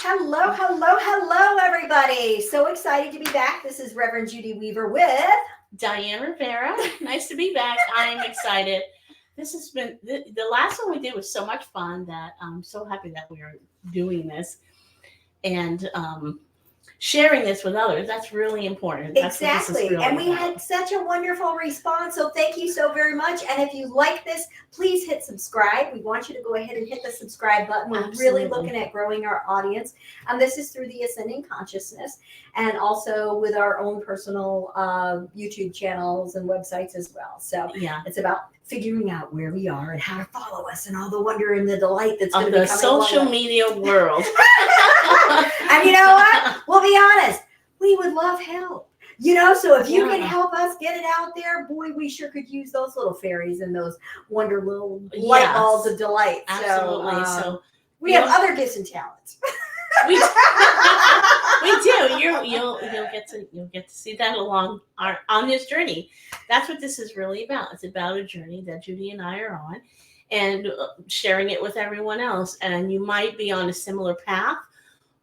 Hello, hello, hello, everybody. So excited to be back. This is Rev.judi.weaver with Diane Rivera. Nice to be back. I'm excited. This has been the last one we did was so much fun that I'm so happy that we're doing this and sharing this with others. That's really important. That's exactly. Really and we about. had such a wonderful response. So thank you so very much. And if you like this, please hit subscribe. We want you to go ahead and hit the subscribe button. We're really looking at growing our audience. And this is through the Ascending Consciousness and also with our own personal YouTube channels and websites as well. So Yeah. It's about figuring out where we are and how to follow us and all the wonder and the delight that's going to be coming social media world. And you know what? We'll be honest. We would love help. So if you can help us get it out there, boy, we sure could use those little fairies and those wonder little light balls of delight. Absolutely. So we have other gifts and talents. We do. You'll get to see that on this journey. That's what this is really about. It's about a journey that Judy and I are on, and sharing it with everyone else. And you might be on a similar path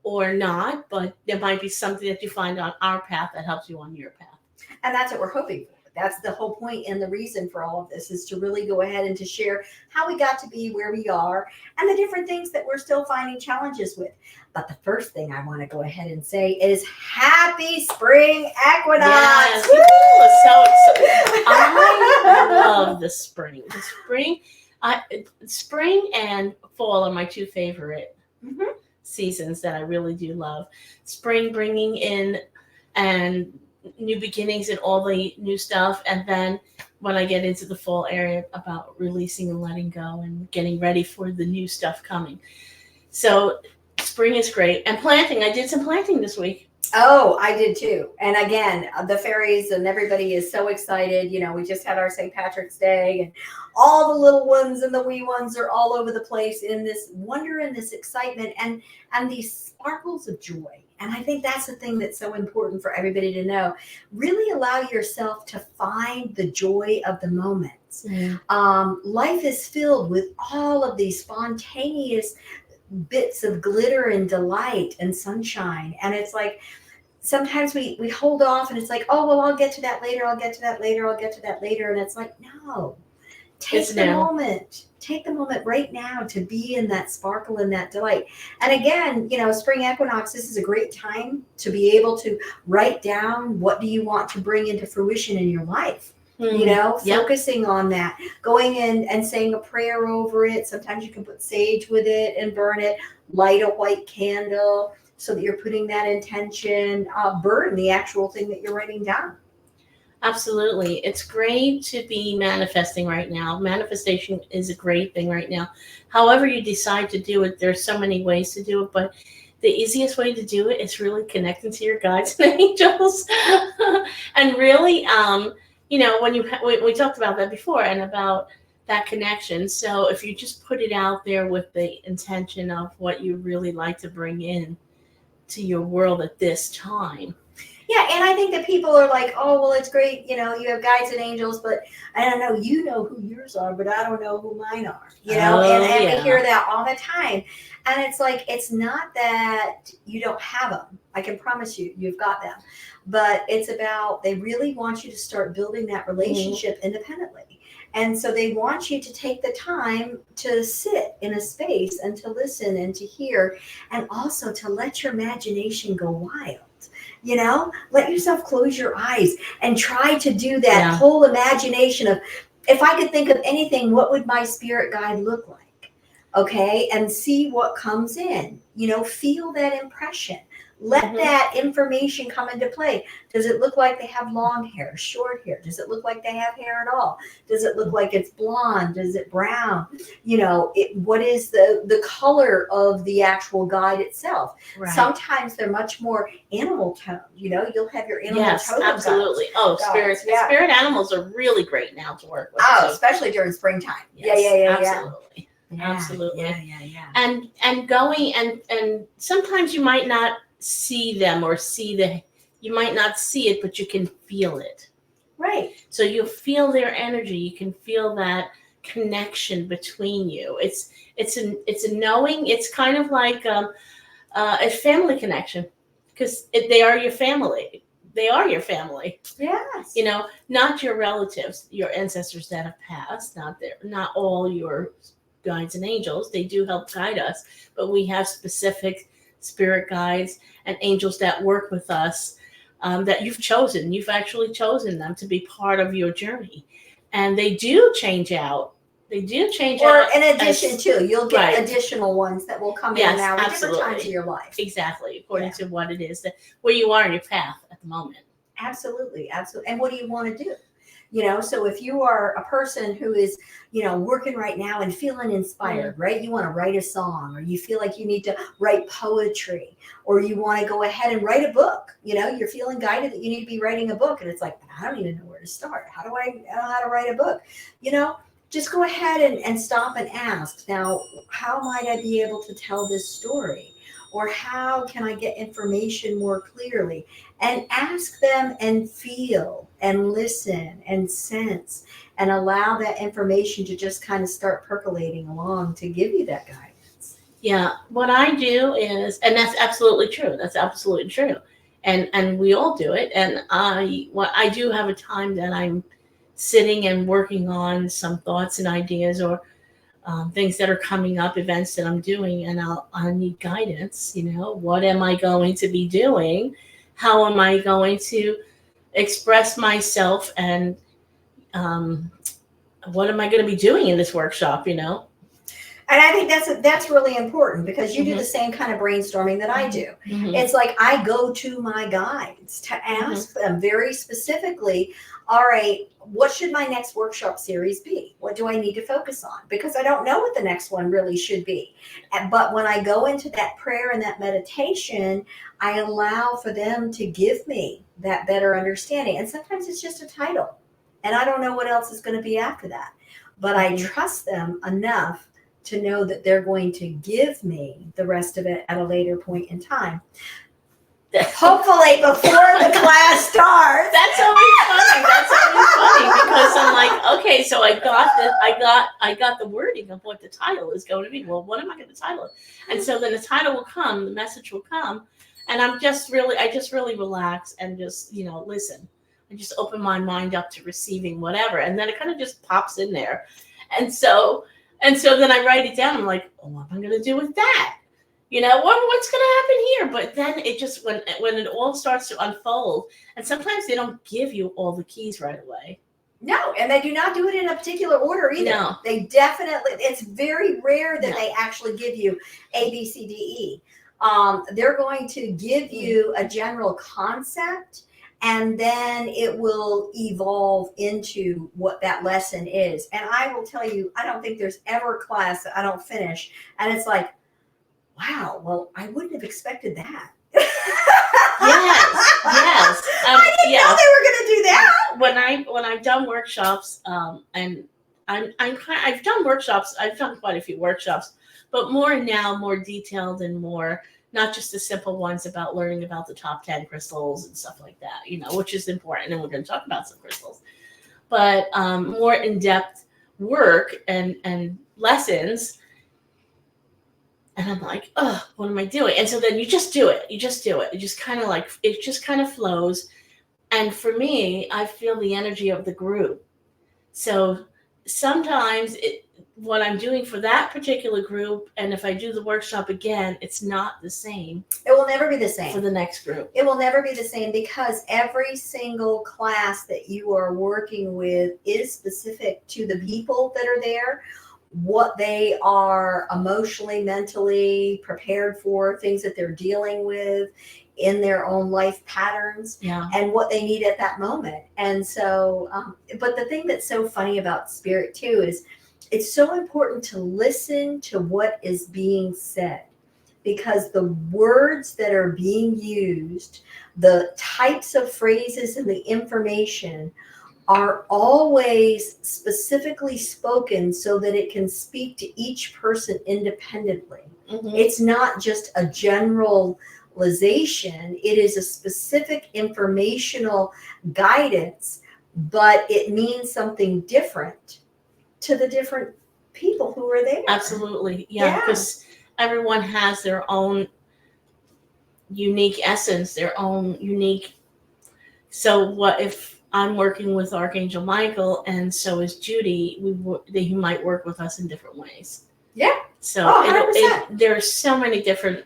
or not, but there might be something that you find on our path that helps you on your path. And that's what we're hoping for. That's the whole point and the reason for all of this is to really go ahead and to share how we got to be where we are and the different things that we're still finding challenges with. But the first thing I want to go ahead and say is happy spring equinox. Yes, so excited. I love the spring. Spring and fall are my two favorite seasons that I really do love. Spring bringing in and new beginnings and all the new stuff, and then when I get into the fall area about releasing and letting go and getting ready for the new stuff coming. So spring is great. And planting, I did some planting this week. Oh, I did too. And again, the fairies and everybody is so excited. We just had our St. Patrick's Day and all the little ones and the wee ones are all over the place in this wonder and this excitement and these sparkles of joy. And I think that's the thing that's so important for everybody to know. Really allow yourself to find the joy of the moments. Life is filled with all of these spontaneous bits of glitter and delight and sunshine. And it's like, sometimes we hold off and it's like, oh, well, I'll get to that later. I'll get to that later. I'll get to that later. And it's like, no, take the moment right now to be in that sparkle and that delight. And again, spring equinox, this is a great time to be able to write down what do you want to bring into fruition in your life. Focusing on that, going in and saying a prayer over it. Sometimes you can put sage with it and burn it, light a white candle so that you're putting that intention, burn the actual thing that you're writing down. Absolutely. It's great to be manifesting right now. Manifestation is a great thing right now. However you decide to do it, there's so many ways to do it, but the easiest way to do it is really connecting to your guides and angels. And really, when we talked about that before and about that connection. So if you just put it out there with the intention of what you really like to bring in to your world at this time. Yeah, and I think that people are like, oh, well, it's great, you have guides and angels, but I don't know, who yours are, but I don't know who mine are, and we hear that all the time. And it's like, it's not that you don't have them. I can promise you, you've got them. But it's about, they really want you to start building that relationship independently. And so they want you to take the time to sit in a space and to listen and to hear, and also to let your imagination go wild. Let yourself close your eyes and try to do that whole imagination of, if I could think of anything, what would my spirit guide look like? Okay. And see what comes in, feel that impression. Let that information come into play. Does it look like they have long hair, short hair? Does it look like they have hair at all? Does it look like it's blonde? Is it brown? What is the color of the actual guide itself? Right. Sometimes they're much more animal toned. You'll have your animal tone. Yes, absolutely. Spirit animals are really great now to work with. Oh, especially during springtime. Yes, absolutely. Absolutely. Yeah. And going and sometimes you might not see them or you might not see it, but you can feel it. Right. So you'll feel their energy. You can feel that connection between you. It's a knowing. It's kind of like a family connection, because they are your family. They are your family. Yes. You know, not your relatives, your ancestors that have passed. Not all your guides and angels. They do help guide us, but we have specific spirit guides and angels that work with us, that you've chosen. You've actually chosen them to be part of your journey, and they do change out. They do change Or out. in addition to, you'll get Right. additional ones that will come in Yes, and out at different absolutely. times of your life. Exactly, according to what it is that where you are in your path at the moment. Absolutely, absolutely. And what do you want to do? You know, so if you are a person who is, you know, working right now and feeling inspired, right? You want to write a song, or you feel like you need to write poetry, or you want to go ahead and write a book. You know, you're feeling guided that you need to be writing a book, and it's like, I don't even know where to start. How do I know how to write a book? You know, just go ahead and stop and ask. Now, how might I be able to tell this story? Or how can I get information more clearly? And ask them and feel and listen and sense and allow that information to just kind of start percolating along to give you that guidance. Yeah, what I do is, and that's absolutely true. That's absolutely true, and we all do it. And I do have a time that I'm sitting and working on some thoughts and ideas, or things that are coming up, events that I'm doing, and I need guidance. You know, what am I going to be doing? How am I going to express myself? And um, what am I going to be doing in this workshop? You know. And I think that's really important, because you do Mhm. the same kind of brainstorming that I do. Mhm. It's like I go to my guides to ask them very specifically, all right, what should my next workshop series be? What do I need to focus on? Because I don't know what the next one really should be. But when I go into that prayer and that meditation, I allow for them to give me that better understanding. And sometimes it's just a title, and I don't know what else is going to be after that. But I trust them enough to know that they're going to give me the rest of it at a later point in time. Hopefully before the class starts. That's always funny. That's always funny, because I'm like, okay, so I got the wording of what the title is going to be. Well, what am I going to title it? And so then the title will come, the message will come, and I just really relax and just, you know, listen. I just open my mind up to receiving whatever, and then it kind of just pops in there. And so then I write it down. I'm like, oh, what am I going to do with that? You know, what's going to happen here? But then it just, when it all starts to unfold, and sometimes they don't give you all the keys right away. No, and they do not do it in a particular order either. No. They definitely, it's very rare that No. they actually give you A, B, C, D, E. They're going to give you a general concept, and then it will evolve into what that lesson is. And I will tell you, I don't think there's ever a class that I don't finish, and it's like, wow, well, I wouldn't have expected that. Yes. I didn't know they were going to do that. When I've done workshops, and I've done workshops. I've done quite a few workshops, but more detailed, and more, not just the simple ones about learning about the top 10 crystals and stuff like that. You know, which is important, and we're going to talk about some crystals, but more in-depth work and lessons. And I'm like, oh, what am I doing? And so then you just do it. You just do it. It just kind of flows. And for me, I feel the energy of the group. So sometimes what I'm doing for that particular group, and if I do the workshop again, it's not the same. It will never be the same for the next group. It will never be the same, because every single class that you are working with is specific to the people that are there, what they are emotionally, mentally prepared for, things that they're dealing with in their own life patterns, and what they need at that moment. And so, but the thing that's so funny about spirit too is it's so important to listen to what is being said, because the words that are being used, the types of phrases and the information are always specifically spoken so that it can speak to each person independently. Mm-hmm. It's not just a generalization. It is a specific informational guidance, but it means something different to the different people who are there. Absolutely. Yeah. Because everyone has their own unique essence, their own unique. So what if I'm working with Archangel Michael, and so is Judy? He might work with us in different ways. Yeah. So Oh, 100%. there are so many different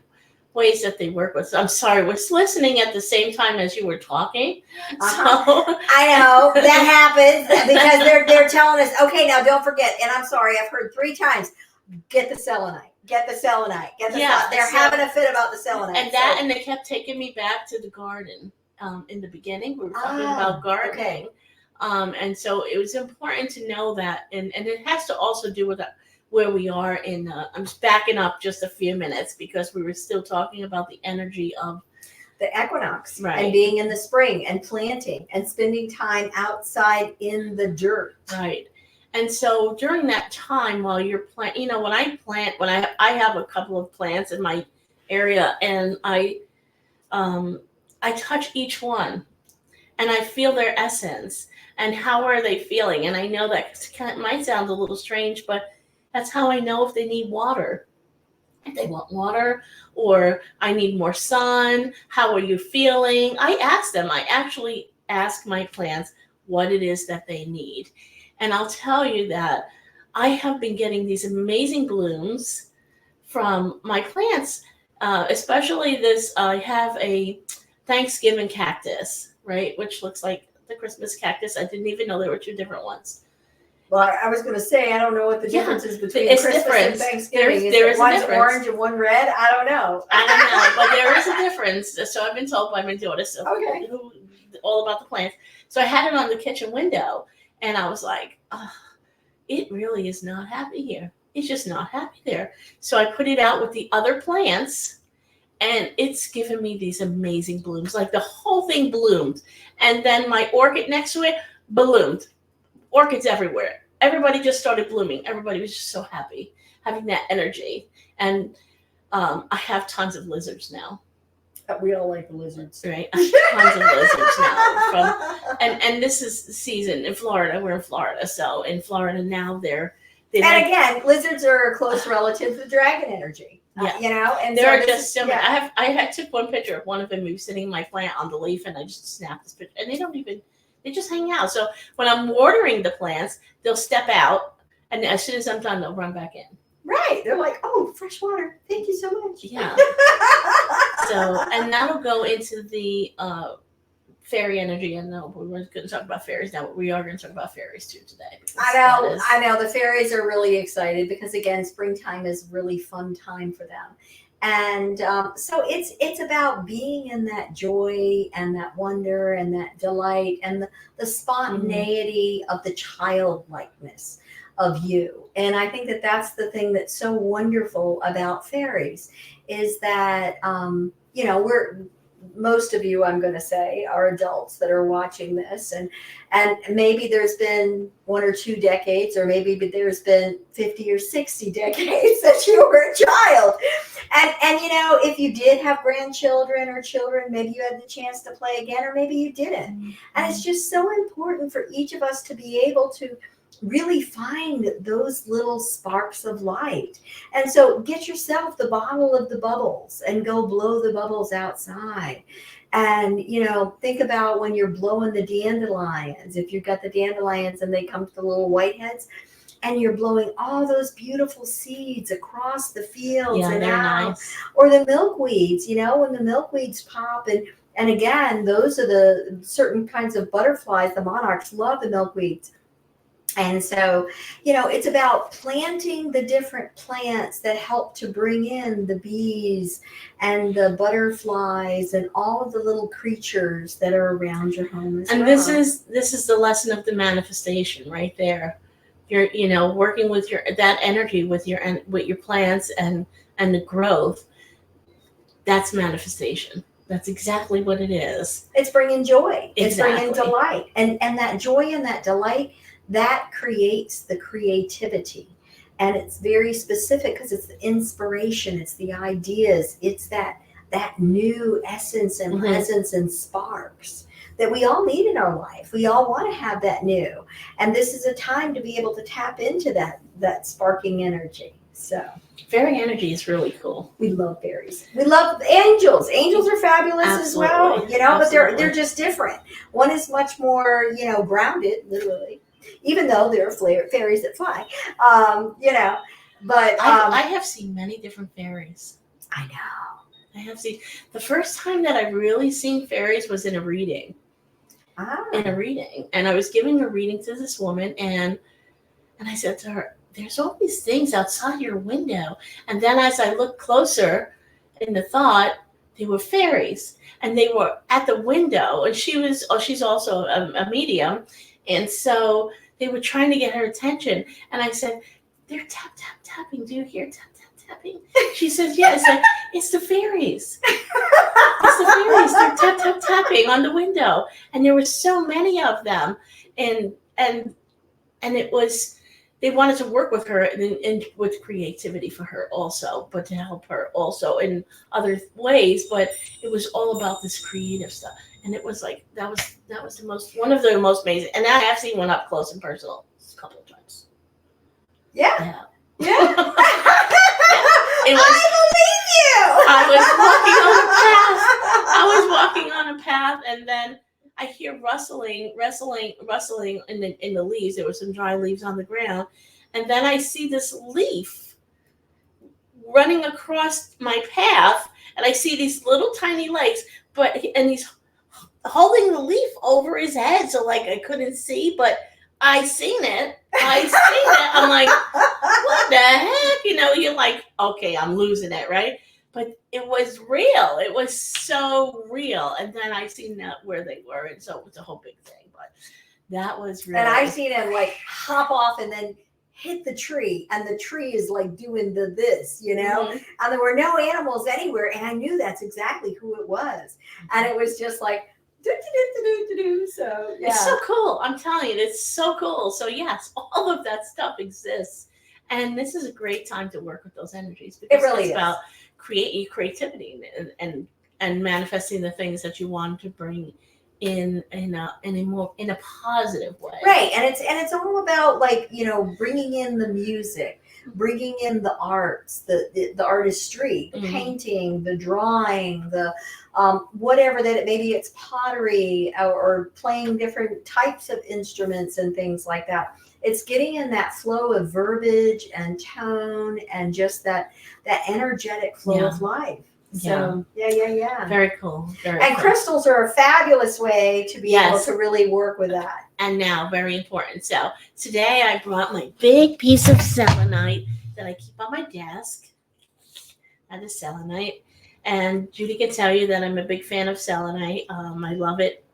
ways that they work with. I'm sorry, I was listening at the same time as you were talking. Uh-huh. So I know that happens because they're telling us, okay, now don't forget. And I'm sorry, I've heard 3 times, get the selenite, get the selenite, get the selenite. They're having a fit about the selenite. And they kept taking me back to the garden. In the beginning, we were talking about gardening. Okay. And so it was important to know that, and it has to also do with where we are in. I'm just backing up just a few minutes because we were still talking about the energy of the equinox, right, and being in the spring and planting and spending time outside in the dirt. Right. And so during that time while you're planting, when I have a couple of plants in my area, and I touch each one and I feel their essence and how are they feeling. And I know that might sound a little strange, but that's how I know if they need water. If they want water, or I need more sun, how are you feeling? I ask them. I actually ask my plants what it is that they need. And I'll tell you that I have been getting these amazing blooms from my plants, especially this. I have a Thanksgiving cactus, right, which looks like the Christmas cactus. I didn't even know there were 2 different ones. Well, I was going to say, I don't know what the difference is between Christmas and Thanksgiving. There's one's orange and one red? I don't know. But there is a difference. So I've been told by my daughter, okay, all about the plants. So I had it on the kitchen window, and I was like, oh, it really is not happy here. It's just not happy there. So I put it out with the other plants, and it's given me these amazing blooms. Like the whole thing bloomed. And then my orchid next to it bloomed. Orchids everywhere. Everybody just started blooming. Everybody was just so happy having that energy. And I have tons of lizards now. We all like the lizards. Right? I have tons of lizards now. And this is the season in Florida. We're in Florida. So in Florida now again, lizards are a close relative to the dragon energy. Yeah. And there are just so many. Yeah. I took one picture of one of them who's sitting in my plant on the leaf, and I just snapped this picture. And they just hang out. So when I'm watering the plants, they'll step out, and as soon as I'm done, they'll run back in. Right. They're like, oh, fresh water. Thank you so much. Yeah. So, and that'll go into the fairy energy. And no, we weren't going to talk about fairies now, but we are going to talk about fairies too today. I know. The fairies are really excited because, again, springtime is a really fun time for them. And so it's about being in that joy and that wonder and that delight and the spontaneity of the childlikeness of you. And I think that that's the thing that's so wonderful about fairies is that, most of you, I'm going to say, are adults that are watching this, and maybe there's been 1 or 2 decades, or maybe there's been 50 or 60 decades that you were a child. And if you did have grandchildren or children, maybe you had the chance to play again, or maybe you didn't. Mm-hmm. And it's just so important for each of us to be able to really find those little sparks of light. And so get yourself the bottle of the bubbles and go blow the bubbles outside. And, think about when you're blowing the dandelions, if you've got the dandelions and they come to the little whiteheads, and you're blowing all those beautiful seeds across the fields. Yeah, they're nice. Or the milkweeds, when the milkweeds pop, and again, those are the certain kinds of butterflies. The monarchs love the milkweeds. And so, it's about planting the different plants that help to bring in the bees and the butterflies and all of the little creatures that are around your home as well. And this is the lesson of the manifestation right there. You're, working with that energy with your plants and the growth. That's manifestation. That's exactly what it is. It's bringing joy. Exactly. It's bringing delight. And that joy and that delight, that creates the creativity. And it's very specific because it's the inspiration, it's the ideas, it's that new essence and presence and sparks that we all need in our life. We all want to have that new. And this is a time to be able to tap into that sparking energy. So Fairy energy is really cool. We love fairies. We love angels. Angels are fabulous as well, Absolutely. but they're Absolutely. just different. One is much more, grounded, literally, even though there are fairies that fly, But I have seen many different fairies. I know. I have seen. The first time that I really seen fairies was in a reading. In a reading, and I was giving a reading to this woman, and I said to her, "There's all these things outside your window." And then as I looked closer in the thought, they were fairies, and they were at the window. And she's also a medium, and so they were trying to get her attention. And I said, "They're tap tap tapping. Do you hear tap tap tapping?" She says, "Yeah." It's like, "It's the fairies. It's the fairies. They're tap tap tapping on the window." And there were so many of them, and it was. They wanted to work with her and with creativity for her also, but to help her also in other ways. But it was all about this creative stuff, and it was like that was one of the most amazing. And I have seen one up close and personal a couple of times. Yeah. Yeah. It was, I believe you. I was walking on a path, and then I hear rustling in the leaves. There were some dry leaves on the ground. And then I see this leaf running across my path, and I see these little tiny legs, and he's holding the leaf over his head, so like I couldn't see, but I seen it. I'm like, what the heck? You're like, okay, I'm losing it, right? But it was real. It was so real. And then I seen that where they were, and so it was a whole big thing. But that was real. And I've seen him like hop off and then hit the tree, and the tree is like doing this, Mm-hmm. And there were no animals anywhere, and I knew that's exactly who it was. And it was just like, so yeah. It's so cool. I'm telling you, it's so cool. So yes, all of that stuff exists. And this is a great time to work with those energies, because it really it's is about creativity and manifesting the things that you want to bring in a positive way. Right. And it's all about like, bringing in the music, bringing in the arts, the artistry, the painting, the drawing, the whatever that maybe it's pottery or playing different types of instruments and things like that. It's getting in that flow of verbiage and tone and just that energetic flow of life. So yeah. Very cool. And crystals are a fabulous way to be able to really work with that. And now, very important. So today I brought my big piece of selenite that I keep on my desk. That is selenite. And Judy can tell you that I'm a big fan of selenite. I love it.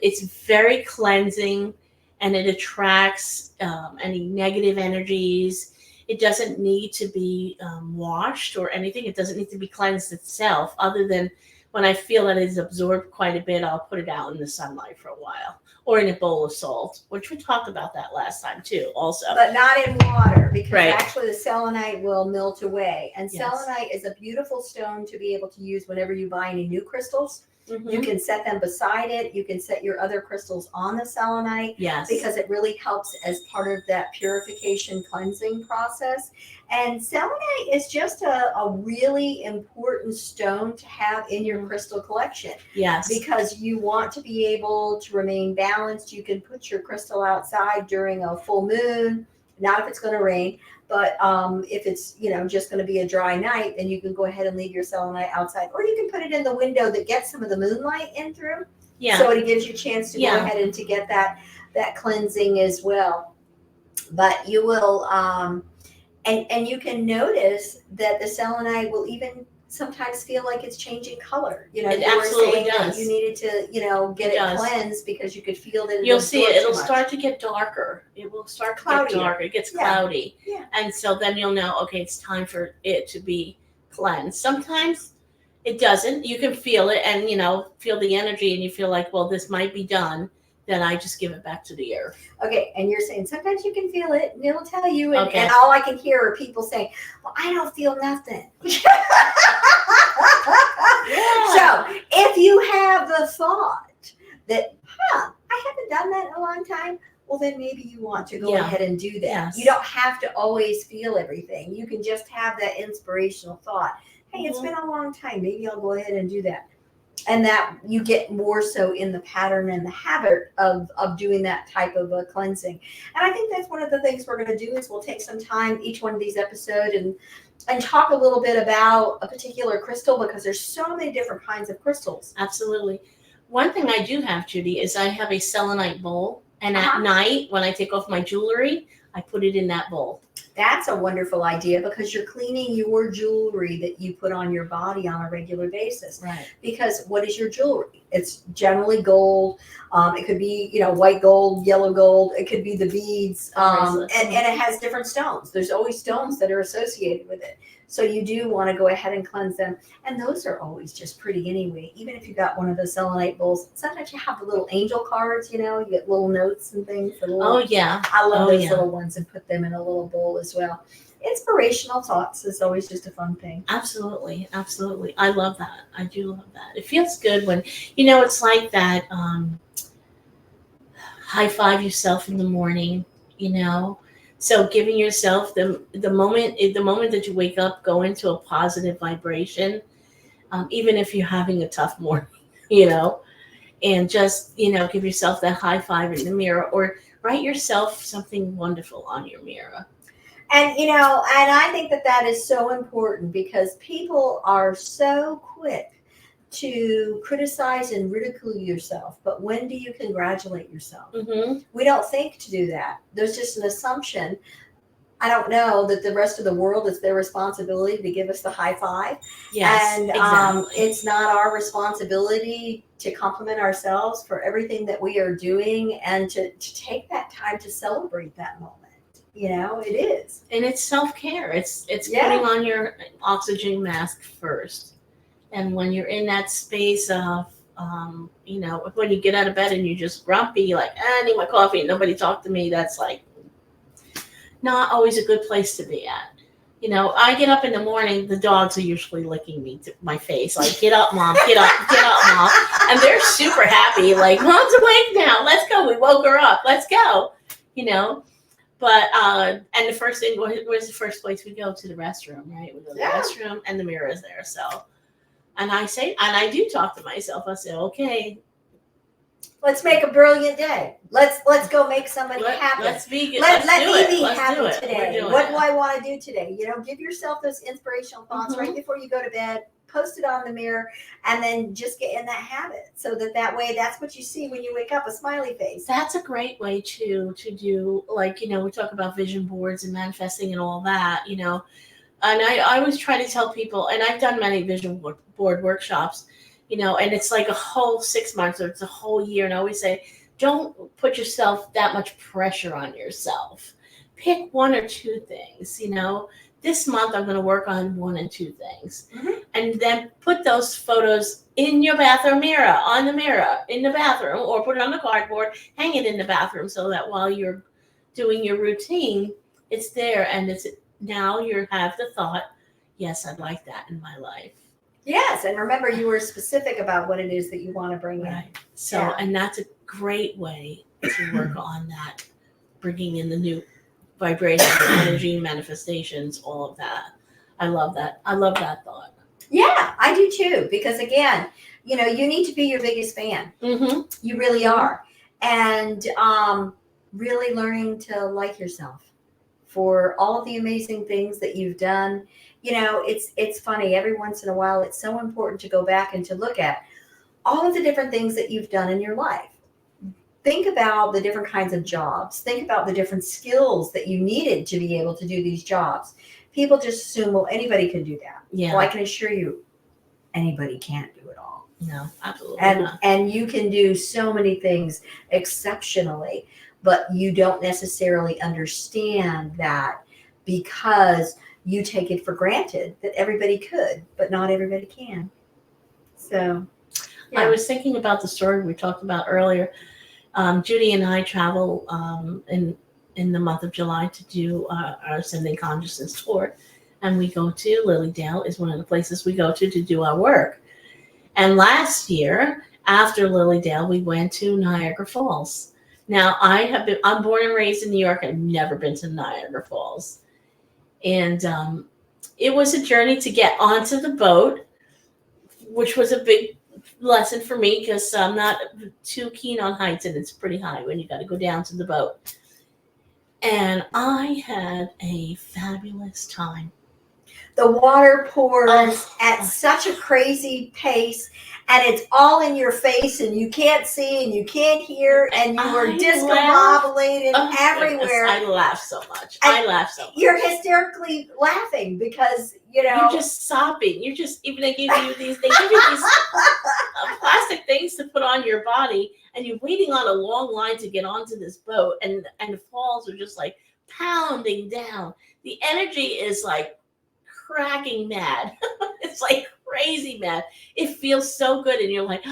It's very cleansing, and it attracts any negative energies. It doesn't need to be washed or anything. It doesn't need to be cleansed itself, other than when I feel that it's absorbed quite a bit, I'll put it out in the sunlight for a while, or in a bowl of salt, which we talked about that last time too also. But not in water, because actually the selenite will melt away. And selenite is a beautiful stone to be able to use whenever you buy any new crystals. Mm-hmm. You can set them beside it. You can set your other crystals on the selenite. Yes. Because it really helps as part of that purification cleansing process. And selenite is just a really important stone to have in your crystal collection. Yes. Because you want to be able to remain balanced. You can put your crystal outside during a full moon, not if it's going to rain. But if it's, just going to be a dry night, then you can go ahead and leave your selenite outside. Or you can put it in the window that gets some of the moonlight in through. Yeah. So it gives you a chance to go ahead and to get that cleansing as well. But you will, and you can notice that the selenite will even sometimes feel like it's changing color. It absolutely does. You needed to, get it cleansed because you could feel that. You'll see it. It'll start to get darker. It will start to get darker. It gets cloudy. Yeah. And so then you'll know, okay, it's time for it to be cleansed. Sometimes it doesn't. You can feel it and, feel the energy, and you feel like, well, this might be done. Then I just give it back to the earth. Okay, and you're saying sometimes you can feel it, and it'll tell you, and all I can hear are people saying, well, I don't feel nothing. So if you have the thought that, I haven't done that in a long time, well, then maybe you want to go Yeah. ahead and do that. Yes. You don't have to always feel everything. You can just have that inspirational thought. Hey, it's been a long time. Maybe I'll go ahead and do that. And that you get more so in the pattern and the habit of doing that type of a cleansing. And I think that's one of the things we're going to do is we'll take some time each one of these episodes and talk a little bit about a particular crystal, because there's so many different kinds of crystals. Absolutely. One thing I do have, Judy, is I have a selenite bowl. And at Uh-huh. night, when I take off my jewelry, I put it in that bowl. That's a wonderful idea, because you're cleaning your jewelry that you put on your body on a regular basis. Right. Because what is your jewelry? It's generally gold. It could be, white gold, yellow gold. It could be the beads. And it has different stones. There's always stones that are associated with it. So you do want to go ahead and cleanse them. And those are always just pretty anyway. Even if you got one of those selenite bowls, sometimes you have the little angel cards, you get little notes and things. Oh, yeah. I love those little ones and put them in a little bowl as well. Inspirational thoughts is always just a fun thing. Absolutely. Absolutely. I love that. I do love that. It feels good when, it's like that high five yourself in the morning, So giving yourself the moment that you wake up, go into a positive vibration, even if you're having a tough morning, and just, give yourself that high five in the mirror, or write yourself something wonderful on your mirror. And, and I think that is so important, because people are so quick to criticize and ridicule yourself. But when do you congratulate yourself? Mm-hmm. We don't think to do that. There's just an assumption. I don't know that the rest of the world, it's their responsibility to give us the high five. Yes, and exactly. It's not our responsibility to compliment ourselves for everything that we are doing, and to take that time to celebrate that moment. It is. And it's self-care. It's putting on your oxygen mask first. And when you're in that space of, when you get out of bed and you're just grumpy, like, I need my coffee, and nobody talked to me, that's like not always a good place to be at. I get up in the morning, the dogs are usually licking me to my face, like, get up, Mom, get up, Mom. And they're super happy, like, Mom's awake now, let's go, we woke her up, let's go, But, and the first thing, where's the first place we go? To the restroom, right? We go to the restroom, and the mirror is there, so. And I do talk to myself. I say, okay, let's make a brilliant day. Let's go make somebody happy. Let me be happy today. What do I want to do today? Give yourself those inspirational thoughts right before you go to bed. Post it on the mirror, and then just get in that habit, so that way that's what you see when you wake up, a smiley face. That's a great way to do, like, we talk about vision boards and manifesting and all that, And I always try to tell people, and I've done many vision board workshops, and it's like a whole 6 months, or it's a whole year. And I always say, don't put yourself that much pressure on yourself. Pick one or two things, This month I'm going to work on 1 and 2 things. Mm-hmm. And then put those photos in your bathroom mirror, on the mirror, in the bathroom, or put it on the cardboard, hang it in the bathroom, so that while you're doing your routine, it's there, and now you have the thought, yes, I'd like that in my life. Yes, and remember, you were specific about what it is that you want to bring in. So, and that's a great way to work on that, bringing in the new vibration, energy, manifestations, all of that. I love that. I love that thought. Yeah, I do too, because again, you need to be your biggest fan. Mm-hmm. You really are. And really learning to like yourself for all of the amazing things that you've done. It's funny, every once in a while, it's so important to go back and to look at all of the different things that you've done in your life. Think about the different kinds of jobs. Think about the different skills that you needed to be able to do these jobs. People just assume, well, anybody can do that. Yeah. Well, I can assure you, anybody can't do it all. No, absolutely not. And you can do so many things exceptionally, but you don't necessarily understand that, because you take it for granted that everybody could, but not everybody can. So, yeah. I was thinking about the story we talked about earlier. Judy and I travel in the month of July to do our Ascending Consciousness tour, and we go to Lilydale is one of the places we go to do our work. And last year, after Lilydale, we went to Niagara Falls. Now, I'm born and raised in New York. I've never been to Niagara Falls. And it was a journey to get onto the boat, which was a big lesson for me because I'm not too keen on heights, and it's pretty high when you got to go down to the boat. And I had a fabulous time. The water pours at such a crazy pace, and it's all in your face, and you can't see, and you can't hear, and you are discombobulated everywhere. I laugh so much. I laugh so much. You're hysterically laughing because, you know. You're just sobbing. You're just, even they give you these plastic things to put on your body, and you're waiting on a long line to get onto this boat, and the falls are just like pounding down. The energy is like cracking mad. It's like crazy mad. It feels so good, and you're like,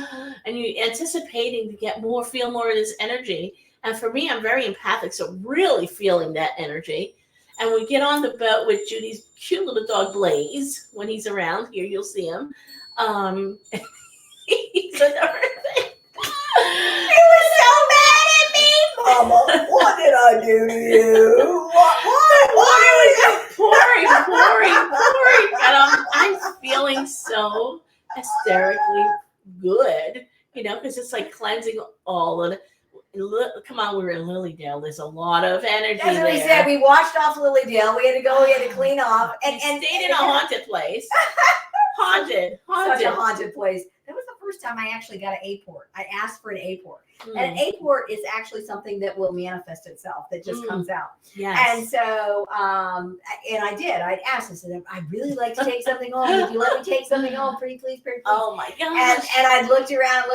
and you're anticipating to feel more of this energy. And for me, I'm very empathic, so really feeling that energy. And we get on the boat with Judy's cute little dog Blaze. When he's around here, you'll see him. He's another thing. He was so mad at me, Mama. What did I do to you? What was you? Pouring. And I'm feeling so hysterically good, because it's like cleansing all of it. Come on, we were in Lilydale. There's a lot of energy. That's what we said. We washed off Lilydale. We had to clean off. And stayed in a haunted place. Haunted. Such a haunted place. That was the first time I actually got an A-port. I asked for an A-port. And an A-port is actually something that will manifest itself, that just comes out. Yes. And so, and I did. I'd asked, I said, I'd really like to take something home. Would you let me take something home? Pretty please. Oh my gosh. And I looked around,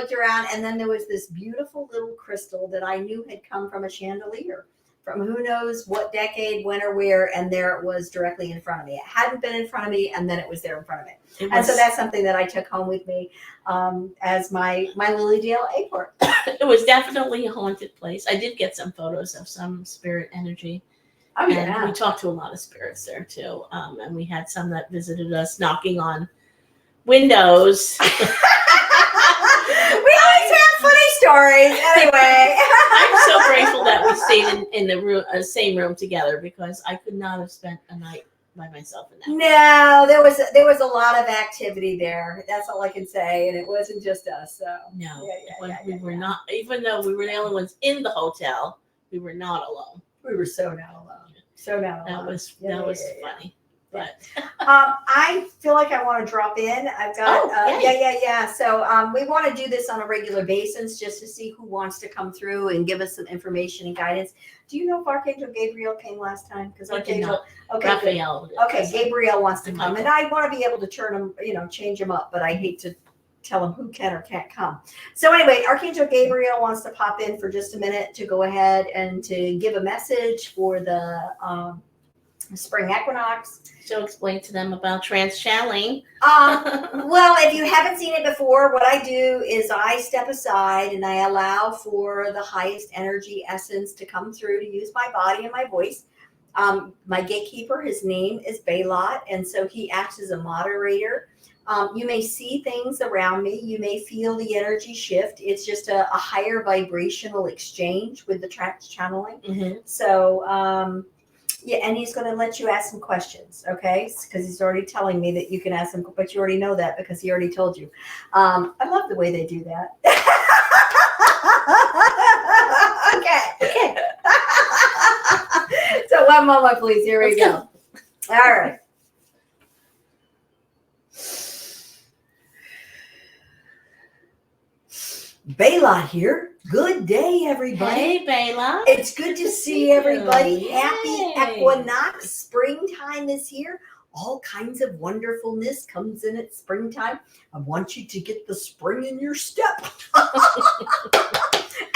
and then there was this beautiful little crystal that I knew had come from a chandelier from who knows what decade, when or where, and there it was directly in front of me. It hadn't been in front of me, and then it was there in front of me. And so that's something that I took home with me as my Lilydale A-port. It was definitely a haunted place. I did get some photos of some spirit energy. Oh, yeah. And we talked to a lot of spirits there, too. And we had some that visited us knocking on windows. We always have funny stories. Anyway. I'm so grateful that we stayed in the same room together, because I could not have spent a night by myself in that. No, there was a lot of activity there. That's all I can say, and it wasn't just us. So no, we were not. Even though we were the only ones in the hotel, we were not alone. We were so not alone. So not alone. That was funny. But I feel like I want to drop in. I've got yeah. So we want to do this on a regular basis just to see who wants to come through and give us some information and guidance. Do you know if Archangel Gabriel came last time? Because Archangel, Raphael. Okay, Gabriel wants to come, and I want to be able to turn him, change him up, but I hate to tell him who can or can't come. So anyway, Archangel Gabriel wants to pop in for just a minute to go ahead and to give a message for the spring equinox. So explain to them about trance channeling. Well, if you haven't seen it before, what I do is I step aside and I allow for the highest energy essence to come through to use my body and my voice. My gatekeeper, his name is Baylot, and so he acts as a moderator. You may see things around me. You may feel the energy shift. It's just a higher vibrational exchange with the trance channeling. Mm-hmm. So, yeah, and he's going to let you ask some questions, okay? Because he's already telling me that you can ask him, but you already know that because he already told you. I love the way they do that. Okay. So one moment, please. Here we go. All right. Baylot here. Good day, everybody. Hey, Baylot. It's good to see everybody. Happy equinox. Springtime is here. All kinds of wonderfulness comes in at springtime. I want you to get the spring in your step.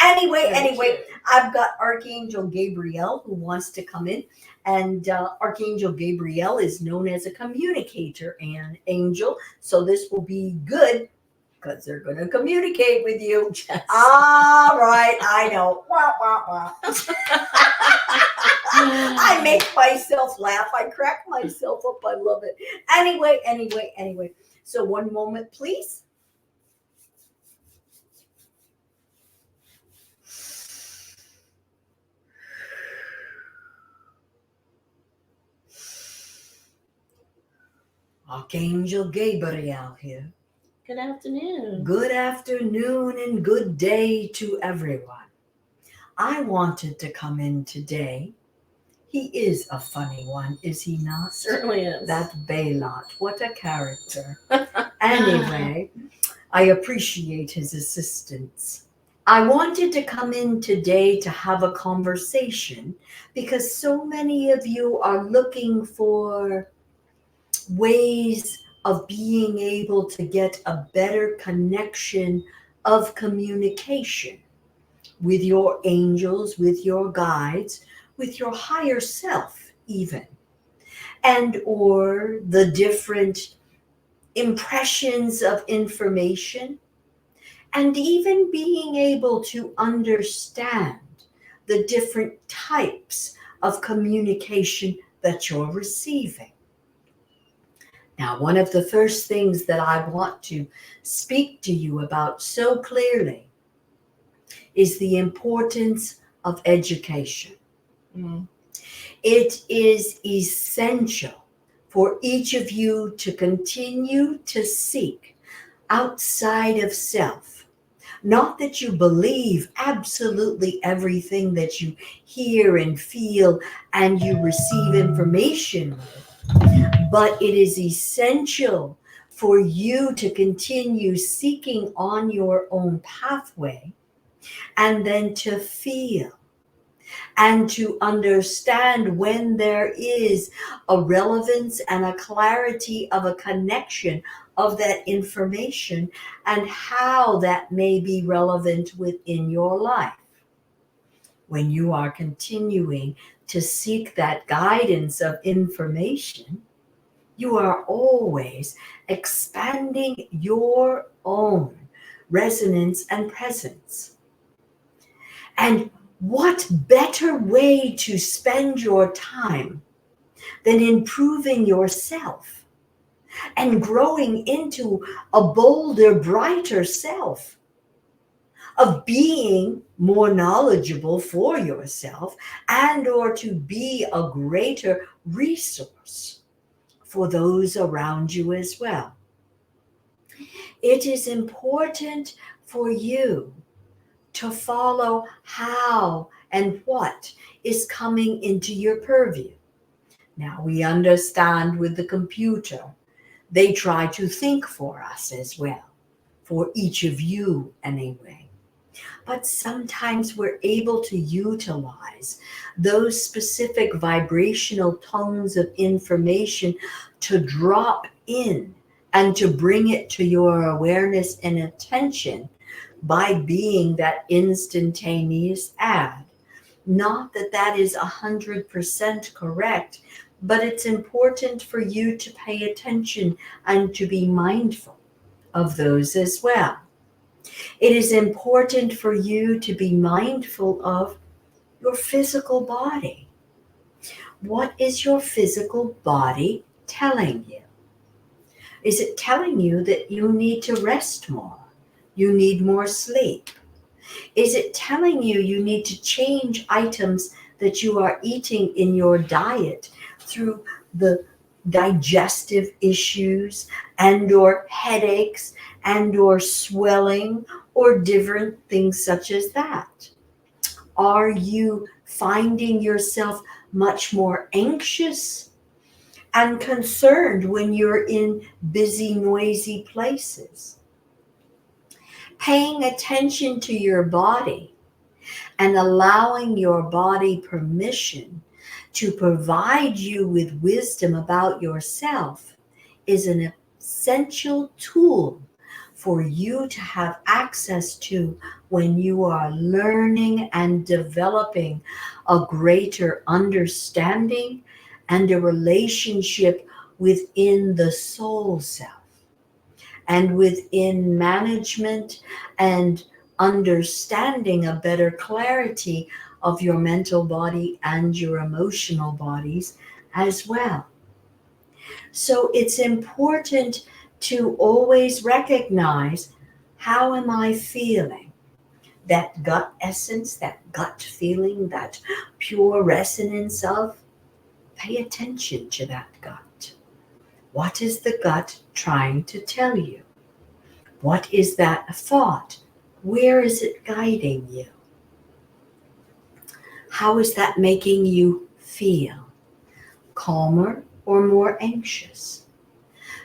Anyway, I've got Archangel Gabriel who wants to come in. And Archangel Gabriel is known as a communicator and angel. So this will be good, because they're going to communicate with you. Yes. All right, I know. Wah, wah, wah. I make myself laugh. I crack myself up. I love it. Anyway. So one moment, please. Archangel Gabriel here. Good afternoon. Good afternoon and good day to everyone. I wanted to come in today. He is a funny one, is he not? Certainly is. That Baylot, what a character. Anyway, I appreciate his assistance. I wanted to come in today to have a conversation because so many of you are looking for ways of being able to get a better connection of communication with your angels, with your guides, with your higher self even, and or the different impressions of information, and even being able to understand the different types of communication that you're receiving. Now, one of the first things that I want to speak to you about so clearly is the importance of education. Mm. It is essential for each of you to continue to seek outside of self. Not that you believe absolutely everything that you hear and feel and you receive information with, but it is essential for you to continue seeking on your own pathway and then to feel and to understand when there is a relevance and a clarity of a connection of that information and how that may be relevant within your life. When you are continuing to seek that guidance of information, you are always expanding your own resonance and presence. And what better way to spend your time than improving yourself and growing into a bolder, brighter self, of being more knowledgeable for yourself and or to be a greater resource for those around you as well. It is important for you to follow how and what is coming into your purview. Now, we understand with the computer, they try to think for us as well, for each of you anyway. But sometimes we're able to utilize those specific vibrational tones of information to drop in and to bring it to your awareness and attention by being that instantaneous ad. Not that that is 100% correct, but it's important for you to pay attention and to be mindful of those as well. It is important for you to be mindful of your physical body. What is your physical body telling you? Is it telling you that you need to rest more? You need more sleep? Is it telling you you need to change items that you are eating in your diet through the digestive issues and or headaches and or swelling or different things such as that? Are you finding yourself much more anxious and concerned when you're in busy, noisy places? Paying attention to your body and allowing your body permission to provide you with wisdom about yourself is an essential tool for you to have access to when you are learning and developing a greater understanding and a relationship within the soul self and within management and understanding a better clarity of your mental body and your emotional bodies as well. So it's important to always recognize, how am I feeling? That gut essence, that gut feeling, that pure resonance of, pay attention to that gut. What is the gut trying to tell you? What is that thought? Where is it guiding you? How is that making you feel? Calmer or more anxious?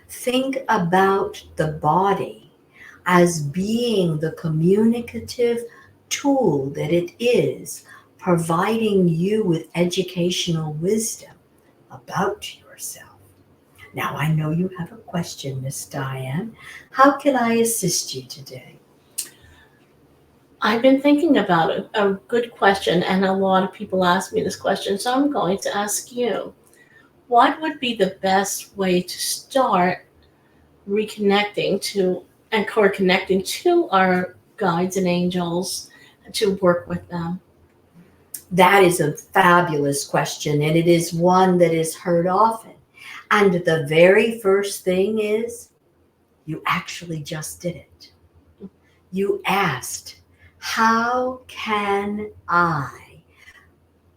Think about the body as being the communicative tool that it is, providing you with educational wisdom about yourself. Now, I know you have a question, Miss Diane. How can I assist you today? I've been thinking about it. A good question, and a lot of people ask me this question, so I'm going to ask you. What would be the best way to start reconnecting to and core connecting to our guides and angels to work with them? That is a fabulous question, and it is one that is heard often. And the very first thing is, you actually just did it. You asked, how can I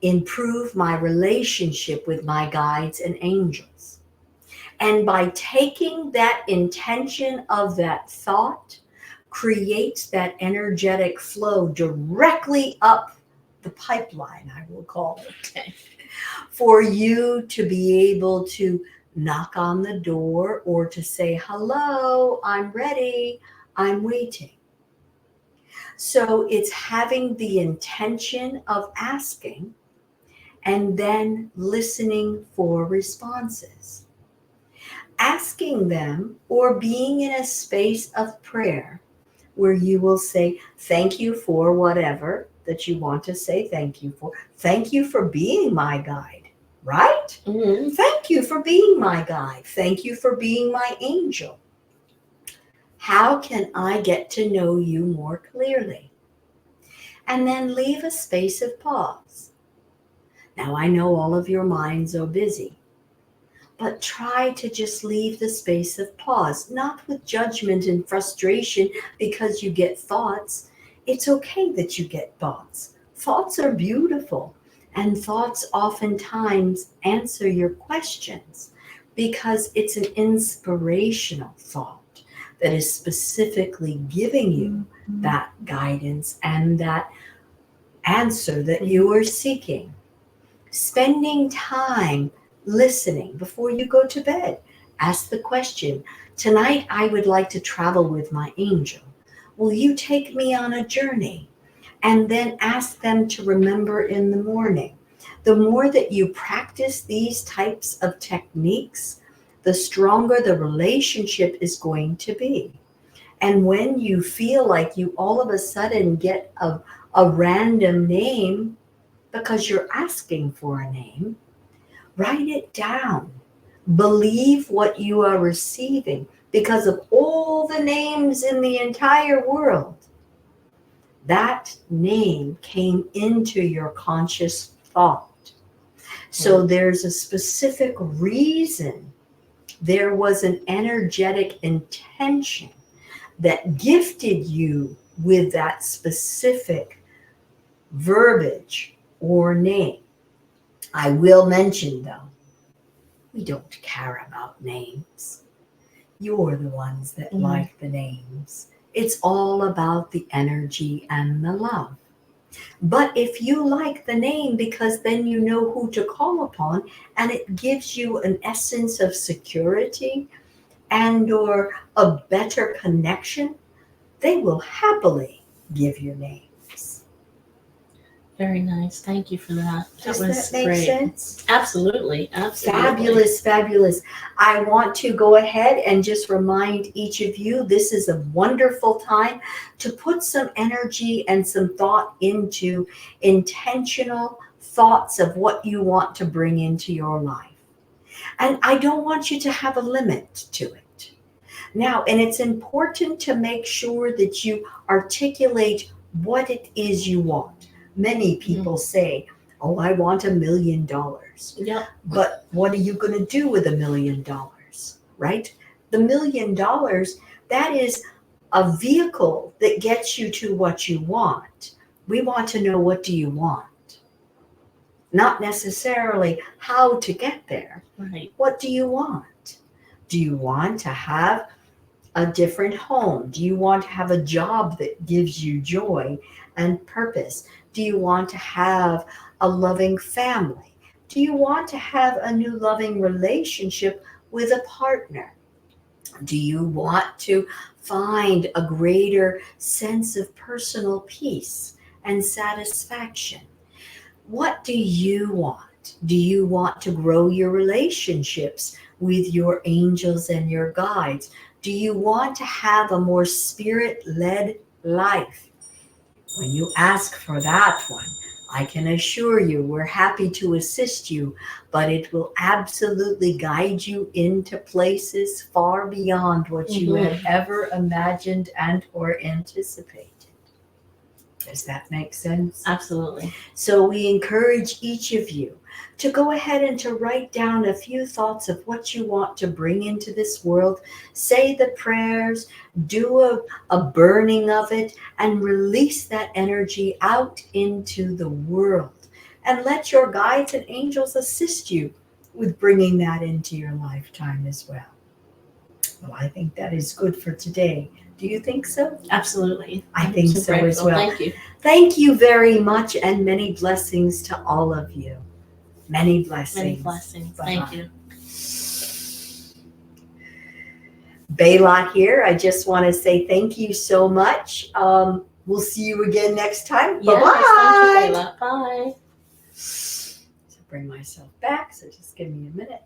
improve my relationship with my guides and angels? And by taking that intention of that thought, creates that energetic flow directly up the pipeline, I will call it, Okay. for you to be able to knock on the door or to say, hello, I'm ready, I'm waiting. So it's having the intention of asking and then listening for responses. Asking them or being in a space of prayer where you will say, thank you for whatever that you want to say thank you for. Thank you for being my guide, right? Mm-hmm. Thank you for being my guide. Thank you for being my angel. How can I get to know you more clearly? And then leave a space of pause. Now, I know all of your minds are busy, but try to just leave the space of pause, not with judgment and frustration because you get thoughts. It's okay that you get thoughts. Thoughts are beautiful, and thoughts oftentimes answer your questions because it's an inspirational thought that is specifically giving you that guidance and that answer that you are seeking. Spending time listening before you go to bed. Ask the question, tonight I would like to travel with my angel. Will you take me on a journey? And then ask them to remember in the morning. The more that you practice these types of techniques, the stronger the relationship is going to be. And when you feel like you all of a sudden get a random name because you're asking for a name, write it down. Believe what you are receiving because of all the names in the entire world. That name came into your conscious thought. So there's a specific reason. There was an energetic intention that gifted you with that specific verbiage or name. I will mention, though, we don't care about names. You're the ones that like the names. It's all about the energy and the love. But if you like the name because then you know who to call upon and it gives you an essence of security and or a better connection, they will happily give you names. Very nice. Thank you for that. Does That was that make great. sense? Absolutely. Absolutely. Fabulous, fabulous. I want to go ahead and just remind each of you, this is a wonderful time to put some energy and some thought into intentional thoughts of what you want to bring into your life. And I don't want you to have a limit to it. Now, and it's important to make sure that you articulate what it is you want. Many people say, oh, I want $1 million. Yep. But what are you going to do with $1 million, right? The $1 million, that is a vehicle that gets you to what you want. We want to know, what do you want? Not necessarily how to get there. Right. What do you want? Do you want to have a different home? Do you want to have a job that gives you joy and purpose? Do you want to have a loving family? Do you want to have a new loving relationship with a partner? Do you want to find a greater sense of personal peace and satisfaction? What do you want? Do you want to grow your relationships with your angels and your guides? Do you want to have a more spirit-led life? When you ask for that one, I can assure you we're happy to assist you, but it will absolutely guide you into places far beyond what you had ever imagined and or anticipated. Does that make sense? Absolutely. So we encourage each of you to go ahead and to write down a few thoughts of what you want to bring into this world. Say the prayers, do a burning of it, and release that energy out into the world. And let your guides and angels assist you with bringing that into your lifetime as well. Well, I think that is good for today. Do you think so? Absolutely. I think so grateful. as well. Thank you. Thank you very much, and many blessings to all of you. Many blessings. Many blessings. Bye-bye. Thank you. Bayla here. I just want to say thank you so much. We'll see you again next time. Yes, Bye-bye. thank you, Bayla. Bye. So bring myself back. So just give me a minute.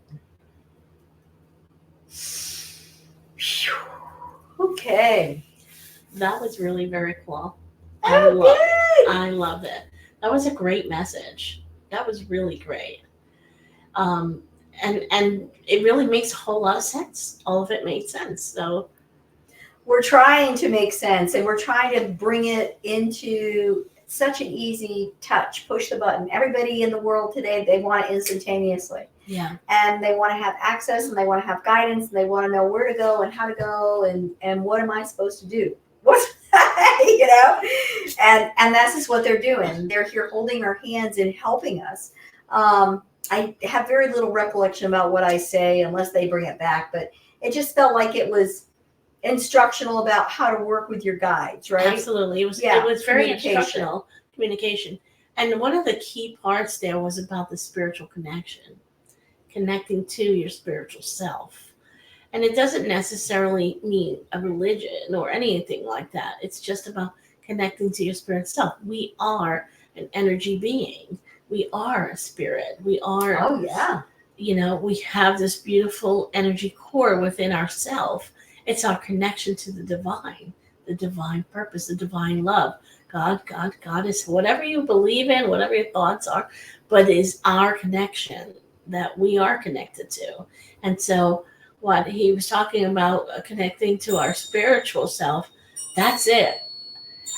Phew. Okay. That was really very cool. Oh, I love it. That was a great message. That was really great. And it really makes a whole lot of sense. All of it made sense. So we're trying to make sense, and we're trying to bring it into such an easy touch. Push the button. Everybody in the world today, they want it instantaneously. Yeah. And they want to have access, and they want to have guidance, and they want to know where to go and how to go, and what am I supposed to do? What and that's just what they're doing. They're here holding our hands and helping us. I have very little recollection about what I say unless they bring it back, but it just felt like it was instructional about how to work with your guides, right? Absolutely. It was very instructional communication. And one of the key parts there was about the spiritual connection, connecting to your spiritual self. And it doesn't necessarily mean a religion or anything like that. It's just about connecting to your spirit self. We are an energy being. We are a spirit. We are, oh yeah, we have this beautiful energy core within ourself. It's our connection to the divine purpose, the divine love. God is whatever you believe in, whatever your thoughts are, but it is our connection that we are connected to. And so what he was talking about, connecting to our spiritual self, that's it.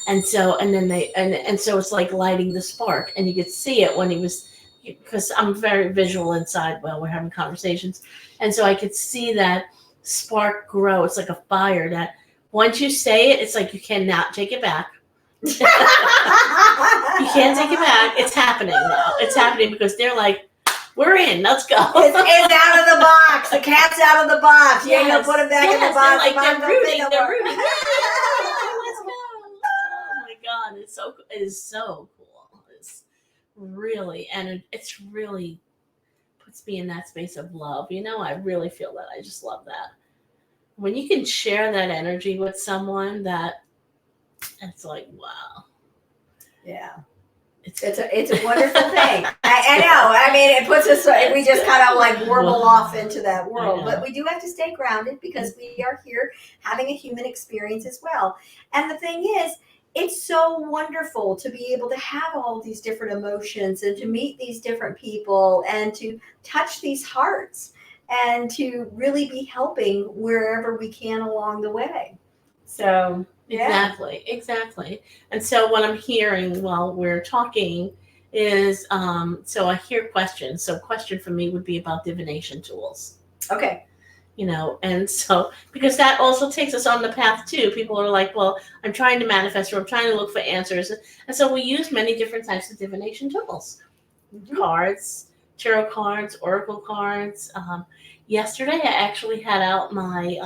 And so, and so it's like lighting the spark, and you could see it when he was, because I'm very visual inside while we're having conversations. And so I could see that spark grow. It's like a fire that once you say it, it's like you cannot take it back. You can't take it back. It's happening now. It's happening because they're like, we're in. Let's go. It's out of the box. The cat's out of the box. You ain't gonna put it back in the box. They're rooting. Yeah, let's go. Oh my God, it is so cool. It's really, and it's really puts me in that space of love. I really feel that. I just love that. When you can share that energy with someone, that it's like, wow. Yeah. It's a wonderful thing. I know. I mean, it puts us, we just kind of like warble off into that world. But we do have to stay grounded because we are here having a human experience as well. And the thing is, it's so wonderful to be able to have all these different emotions and to meet these different people and to touch these hearts and to really be helping wherever we can along the way. So... yeah. Exactly. And so what I'm hearing while we're talking is, so I hear questions. So a question for me would be about divination tools. Okay. And so, because that also takes us on the path too. People are like, well, I'm trying to manifest, or I'm trying to look for answers. And so we use many different types of divination tools. Mm-hmm. Cards, tarot cards, oracle cards. Yesterday, I actually had out my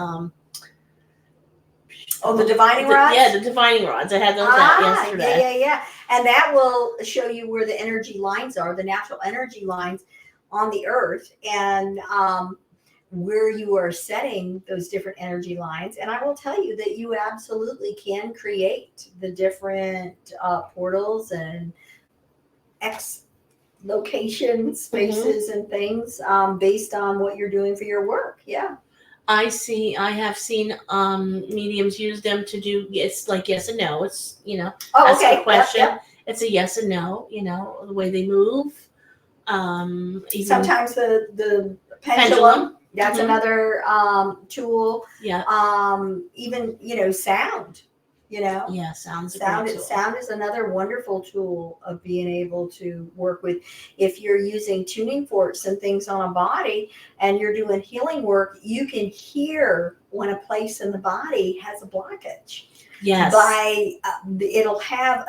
the divining rods? Yeah, the divining rods. I had those out yesterday. Yeah. And that will show you where the energy lines are, the natural energy lines on the earth, and where you are setting those different energy lines. And I will tell you that you absolutely can create the different portals and location spaces and things based on what you're doing for your work. Yeah. I have seen mediums use them to do, it's like yes and no. It's, ask a question. Yep. It's a yes and no, the way they move. Even sometimes the pendulum. That's another tool. Yeah. Even sound. Yeah, sound is another wonderful tool of being able to work with. If you're using tuning forks and things on a body and you're doing healing work, you can hear when a place in the body has a blockage. Yes. It'll have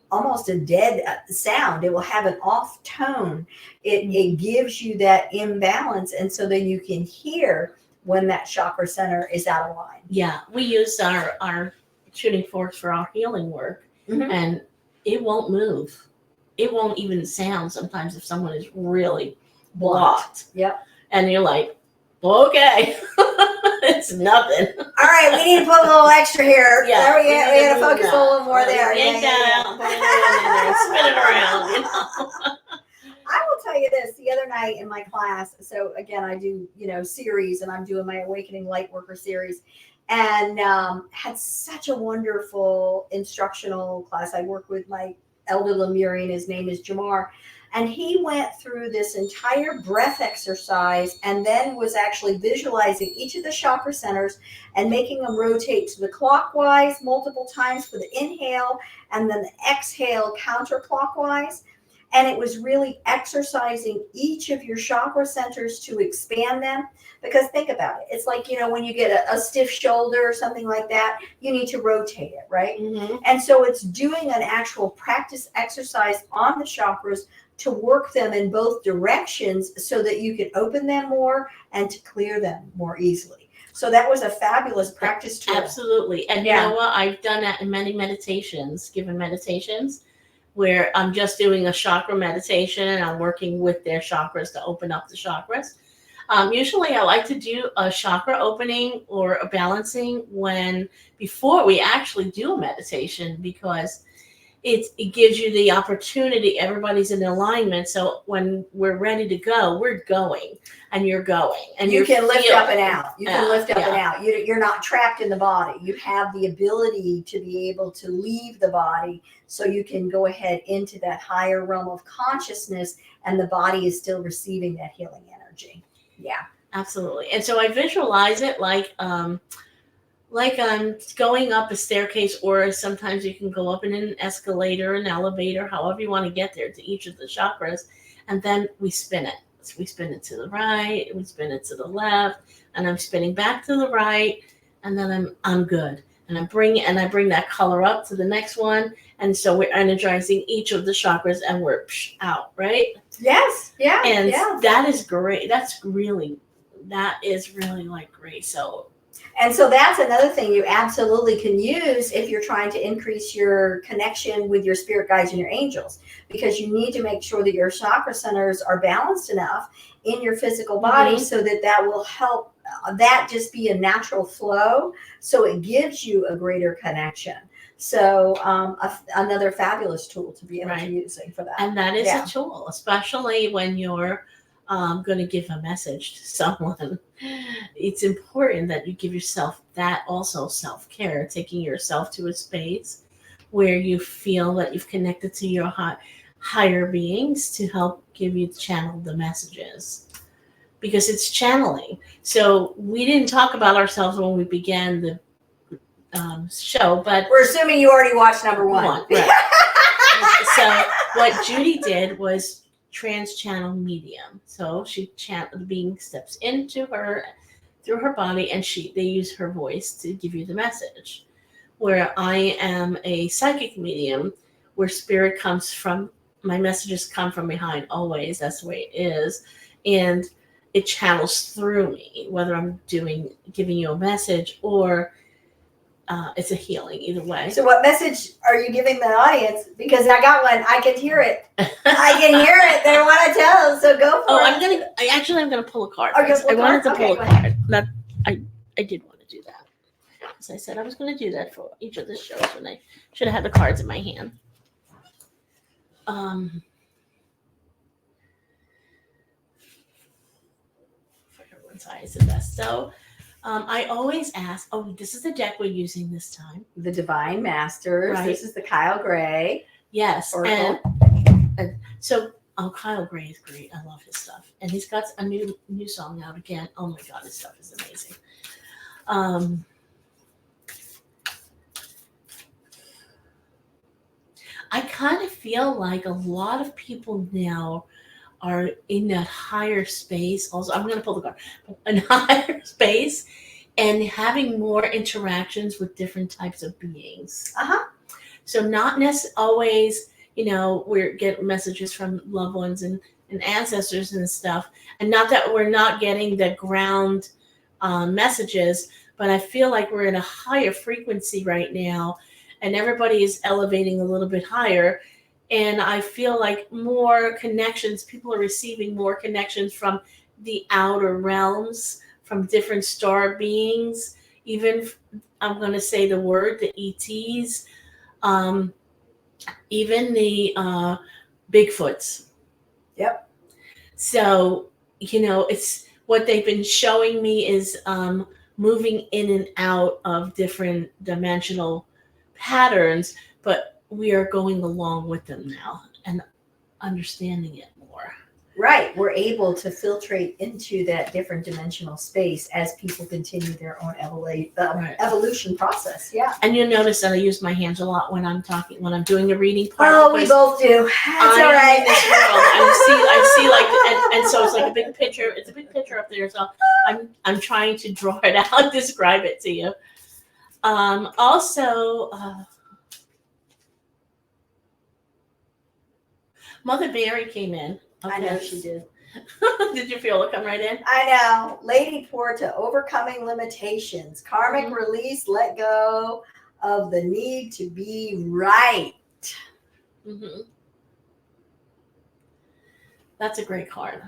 almost a dead sound. It will have an off tone. It gives you that imbalance, and so then you can hear when that chakra center is out of line. Yeah, we use our tuning forks for our healing work, and it won't move. It won't even sound sometimes if someone is really blocked. Yep. And you're like, okay, it's nothing. All right, we need to put a little extra here. Yeah, there we got to focus a little more there. Yank that out, spin it around. I will tell you this, the other night in my class, so again, I do, series, and I'm doing my Awakening Lightworker series, and had such a wonderful instructional class. I work with my elder Lemurian, his name is Jamar, and he went through this entire breath exercise and then was actually visualizing each of the chakra centers and making them rotate to the clockwise multiple times for the inhale, and then the exhale counterclockwise. And it was really exercising each of your chakra centers to expand them. Because think about it. It's like, when you get a stiff shoulder or something like that, you need to rotate it, right? Mm-hmm. And so it's doing an actual practice exercise on the chakras to work them in both directions so that you can open them more and to clear them more easily. So that was a fabulous practice tool. Absolutely. And you know what? I've done that in many meditations, given meditations, where I'm just doing a chakra meditation and I'm working with their chakras to open up the chakras. Usually I like to do a chakra opening or a balancing before we actually do a meditation, because it gives you the opportunity. Everybody's in alignment. So when we're ready to go, we're going, and you're going, and you can lift up and out. You can lift up and out. You're not trapped in the body. You have the ability to be able to leave the body, so you can go ahead into that higher realm of consciousness, and the body is still receiving that healing energy. Yeah, absolutely. And so I visualize it like I'm going up a staircase, or sometimes you can go up in an escalator, an elevator, however you want to get there to each of the chakras, and then we spin it. So we spin it to the right, we spin it to the left, and I'm spinning back to the right, and then I'm good. And I bring that color up to the next one, and so we're energizing each of the chakras, and we're out, right? Yes, yeah, and that is great. That is really like great. And so that's another thing you absolutely can use if you're trying to increase your connection with your spirit guides and your angels, because you need to make sure that your chakra centers are balanced enough in your physical body so that will help that just be a natural flow. So it gives you a greater connection. So another fabulous tool to be able to use for that. And that is a tool, especially when you're going to give a message to someone. It's important that you give yourself that also self-care, taking yourself to a space where you feel that you've connected to your higher beings to help channel the messages, because it's channeling. So we didn't talk about ourselves when we began the show, but we're assuming you already watched number one. Right. So what Judy did was Trance Channel Medium. So the being steps into her through her body, and they use her voice to give you the message. Where I am a psychic medium, where spirit comes from my messages come from behind always. That's the way it is. And it channels through me, whether I'm giving you a message or it's a healing, either way. So what message are you giving the audience? Because I got one. I can hear it. I can hear it. They want to tell. So go for it. I'm gonna pull a card. Oh, I wanted to pull a card. I did want to do that. As I said, I was going to do that for each of the shows when I should have had the cards in my hand. For everyone's eye is the best. So I always ask, this is the deck we're using this time. The Divine Masters. Right. This is the Kyle Gray. Yes. Oracle. And so Kyle Gray is great. I love his stuff. And he's got a new song out again. Oh my God, his stuff is amazing. I kind of feel like a lot of people now are in that higher space. Also, I'm going to pull the card. In higher space and having more interactions with different types of beings. So not necessarily always, we're getting messages from loved ones and ancestors and stuff. And not that we're not getting the ground messages, but I feel like we're in a higher frequency right now. And everybody is elevating a little bit higher. And I feel like more connections, people are receiving more connections from the outer realms, from different star beings, even, I'm going to say the word, the ETs, even the Bigfoots. Yep. So, it's what they've been showing me is moving in and out of different dimensional patterns, but we are going along with them now and understanding it more. Right. We're able to filtrate into that different dimensional space as people continue their own evolution process. Yeah. And you'll notice that I use my hands a lot when I'm doing the reading part. Oh, we both do. That's all right. In this world, I see like, and so it's like a big picture. It's a big picture up there. So I'm trying to draw it out, describe it to you. Also, Mother Mary came in. Okay. I know she did. Did you feel it come right in? I know. Lady Porta, overcoming limitations, karmic release, let go of the need to be right. Mm-hmm. That's a great card.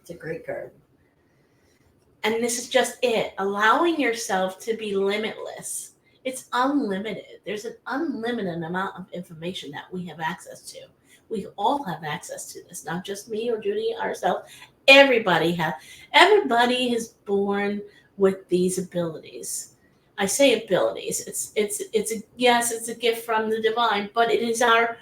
It's a great card. And this is just it. Allowing yourself to be limitless. It's unlimited. There's an unlimited amount of information that we have access to. We all have access to this, not just me or Judy ourselves. Everybody is born with these abilities. I say abilities. It's a gift from the divine, but it's our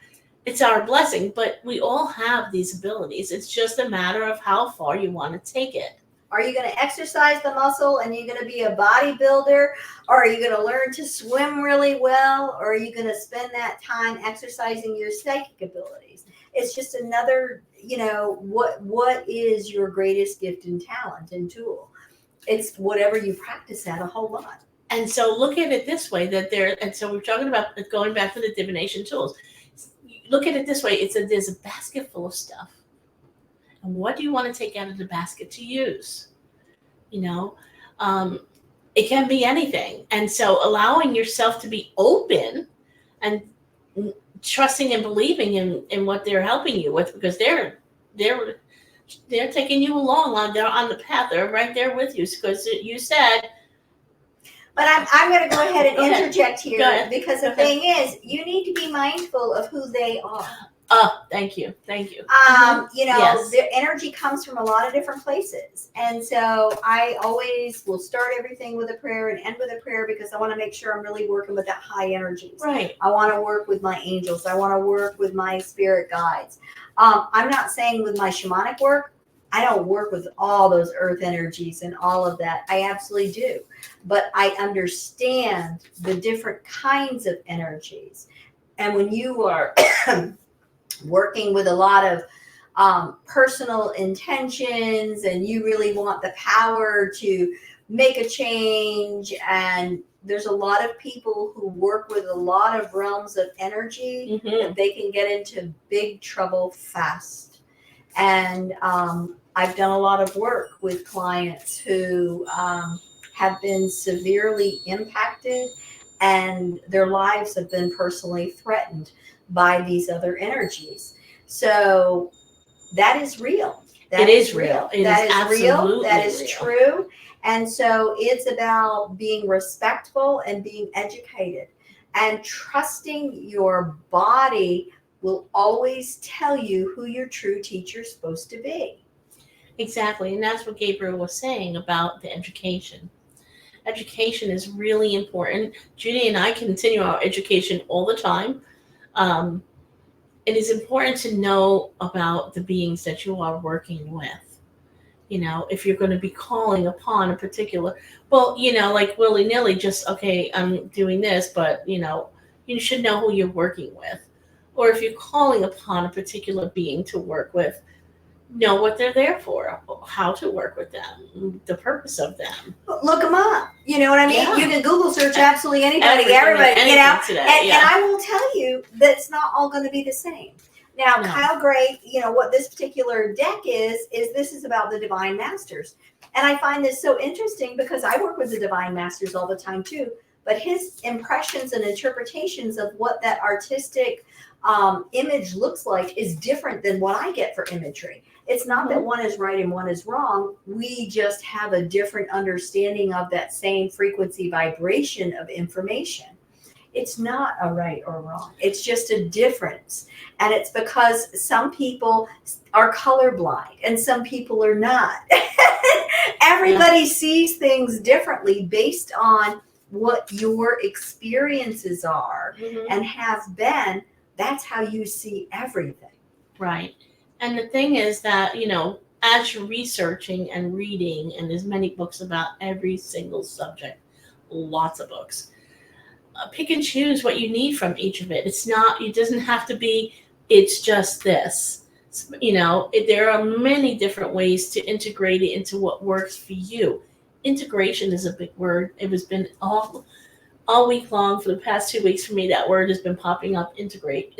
blessing. But we all have these abilities. It's just a matter of how far you want to take it. Are you going to exercise the muscle and you're going to be a bodybuilder? Or are you going to learn to swim really well? Or are you going to spend that time exercising your psychic abilities? It's just another, what is your greatest gift and talent and tool? It's whatever you practice at a whole lot. And so look at it this way, and so we're talking about going back to the divination tools. Look at it this way. There's a basket full of stuff. And what do you want to take out of the basket to use? It can be anything. And so allowing yourself to be open and trusting and believing in what they're helping you with, because they're taking you along they're on the path. They're right there with you, because you said. But I'm going to go ahead and interject here, because the thing is, you need to be mindful of who they are. Oh, thank you. Yes. Their energy comes from a lot of different places. And so I always will start everything with a prayer and end with a prayer, because I want to make sure I'm really working with that high energies. Right. I want to work with my angels. I want to work with my spirit guides. I'm not saying with my shamanic work, I don't work with all those earth energies and all of that. I absolutely do. But I understand the different kinds of energies. And when you are working with a lot of personal intentions and you really want the power to make a change and there's a lot of people who work with a lot of realms of energy that they can get into big trouble fast. And I've done a lot of work with clients who have been severely impacted and their lives have been personally threatened by these other energies. So that is real. That is real. That is real. That is true. And so it's about being respectful and being educated and trusting your body will always tell you who your true teacher is supposed to be. Exactly. And that's what Gabriel was saying about the education. Education is really important. Judy and I continue our education all the time. It is important to know about the beings that you are working with. You know, if you're going to be calling upon a particular, well, you know, like willy-nilly, just, okay, I'm doing this, but, you know, you should know who you're working with. Or if you're calling upon a particular being to work with, know what they're there for, how to work with them, the purpose of them. Look them up. You know what I mean? Yeah. You can Google search absolutely anybody, everybody, you know. Today, and I will tell you that it's not all going to be the same. Now, how great, you know, what this particular deck is this is about the Divine Masters. And I find this so interesting because I work with the Divine Masters all the time too. But his impressions and interpretations of what that artistic image looks like is different than what I get for imagery. It's not that one is right and one is wrong. We just have a different understanding of that same frequency vibration of information. It's not a right or wrong. It's just a difference. And it's because some people are colorblind and some people are not. Everybody sees things differently based on what your experiences are and have been. That's how you see everything. Right. And the thing is that, you know, as you're researching and reading, and there's many books about every single subject, lots of books, pick and choose what you need from each of it. It doesn't have to be, it's just this. You know, there are many different ways to integrate it into what works for you. Integration is a big word. It has been all week long for the past 2 weeks for me. That word has been popping up. Integrate.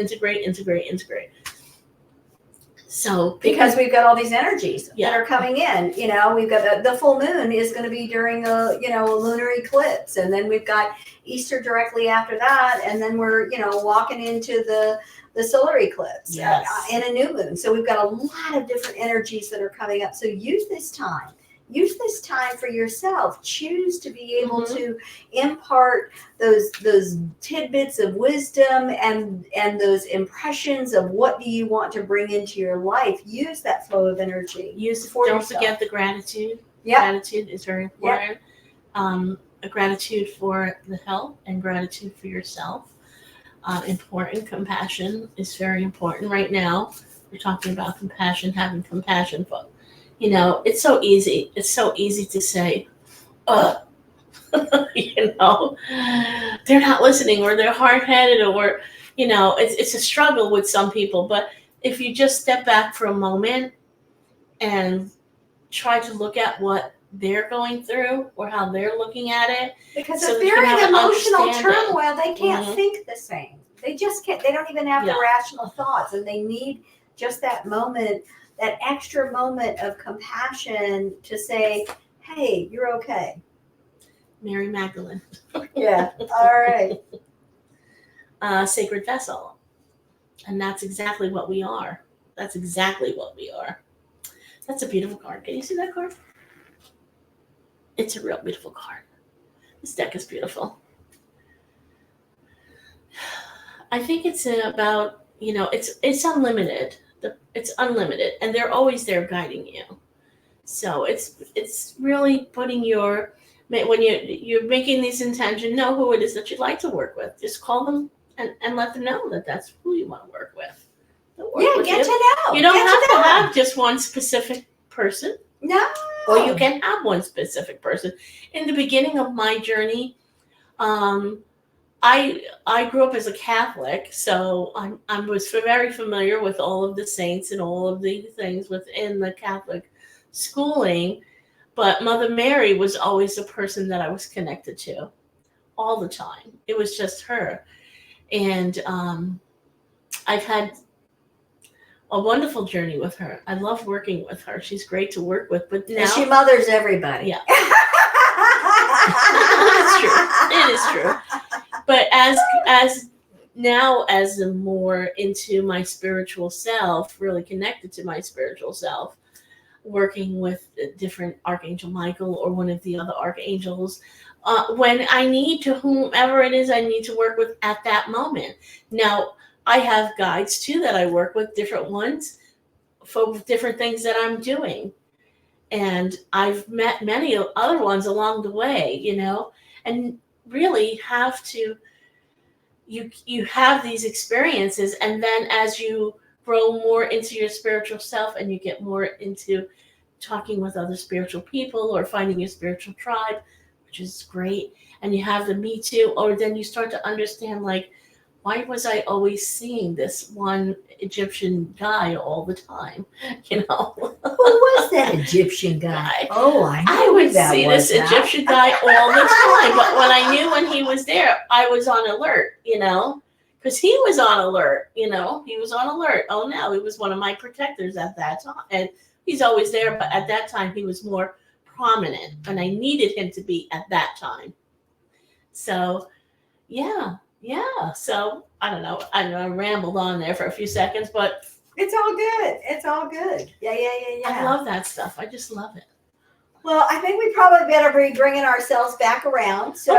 So because we've got all these energies that are coming in, you know, we've got the full moon is going to be during a lunar eclipse, and then we've got Easter directly after that, and then we're, you know, walking into the solar eclipse in a new moon. So we've got a lot of different energies that are coming up. So use this time for yourself. Choose to be able to impart those tidbits of wisdom and those impressions of what do you want to bring into your life. Use that flow of energy. Don't forget the gratitude. Gratitude is very important. A gratitude for the help and gratitude for yourself. Important. Compassion is very important right now. We're talking about compassion, having compassion for. You know, it's so easy. It's so easy to say, you know, they're not listening, or they're hard-headed, or, you know, it's a struggle with some people. But if you just step back for a moment and try to look at what they're going through or how they're looking at it. Because if they're in emotional turmoil, they can't think the same. They just can't. They don't even have the rational thoughts, and they need just that moment, that extra moment of compassion to say, hey, you're okay. Mary Magdalene. Yeah. All right. Sacred vessel. And that's exactly what we are. That's exactly what we are. That's a beautiful card. Can you see that card? It's a real beautiful card. This deck is beautiful. I think it's about, you know, it's unlimited. It's unlimited, and they're always there guiding you. So it's really putting when you're making these intentions, know who it is that you'd like to work with. Just call them and let them know that that's who you want to work with. Get to know. You don't have to have just one specific person. No. Or you can have one specific person. In the beginning of my journey, I grew up as a Catholic, so I was very familiar with all of the saints and all of the things within the Catholic schooling. But Mother Mary was always the person that I was connected to. all the time. It was just her. And I've had a wonderful journey with her. I love working with her. She's great to work with. But now and she mothers everybody. Yeah. It's true. It is true. But as now, as I'm more into my spiritual self, really connected to my spiritual self, working with different Archangel Michael or one of the other archangels, when I need to, whomever it is I need to work with at that moment. Now, I have guides too that I work with, different ones for different things that I'm doing. And I've met many other ones along the way, and really have to, you have these experiences, and then as you grow more into your spiritual self and you get more into talking with other spiritual people or finding your spiritual tribe, which is great, and you have the me too, or then you start to understand, like, why was I always seeing this one Egyptian guy all the time? Who was that Egyptian guy? Oh, I would see this Egyptian guy all the time. But when I knew when he was there, I was on alert, because he was on alert, he was on alert. Oh, no, he was one of my protectors at that time. And he's always there, but at that time he was more prominent, and I needed him to be at that time. So, yeah. So I know I rambled on there for a few seconds, but it's all good. It's all good. Yeah. I love that stuff. I just love it. Well, I think we probably better be bringing ourselves back around. So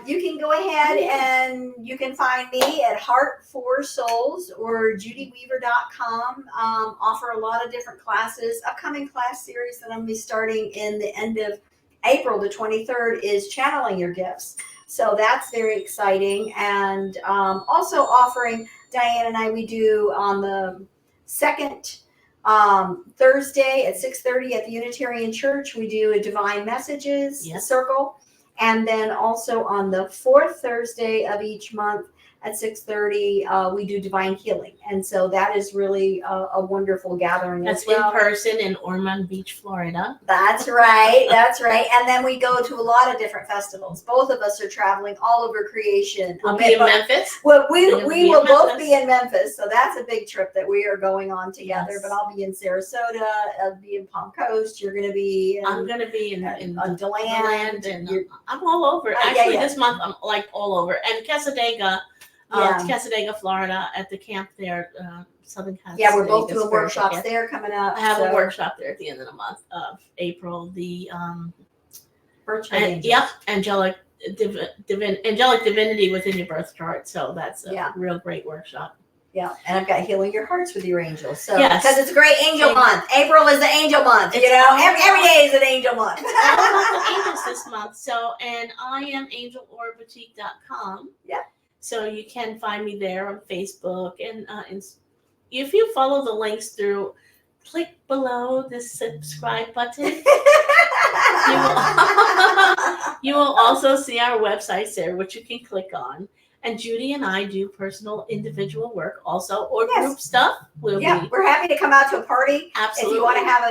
you can go ahead and you can find me at Heart for Souls or JudiWeaver.com. Offer a lot of different classes. Upcoming class series that I'm going to be starting in the end of April, the 23rd, is Channeling Your Gifts. So that's very exciting. And also offering, Diane and I, we do on the second Thursday at 6:30 at the Unitarian Church, we do a Divine Messages circle. And then also on the fourth Thursday of each month at 6:30, we do Divine Healing. And so that is really a wonderful gathering. That's as well. in person in Ormond Beach, Florida. That's right. That's right. And then we go to a lot of different festivals. Both of us are traveling all over creation. We'll be in Memphis. Well, we will both be in Memphis. So that's a big trip that we are going on together. Yes. But I'll be in Sarasota. I'll be in Palm Coast. You're going to be I'm going to be in DeLand. And I'm all over. Actually, this month I'm like all over. And Casadega, Florida, at the camp there, Southern Casadega. Yeah, we're both doing workshops there coming up. I have a workshop there at the end of the month of April. The angelic divinity within your birth chart. So that's a real great workshop. Yeah, and I've got Healing Your Hearts with Your Angels. So because it's a great angel month. April is the angel month. Every day is an angel month. I love angels this month. So, and I am angeloraboutique.com. Yeah. So you can find me there on Facebook, and if you follow the links through, click below the subscribe button. You will also see our websites there, which you can click on. And Judy and I do personal, individual work also, or group stuff. We're happy to come out to a party. Absolutely. If you want to have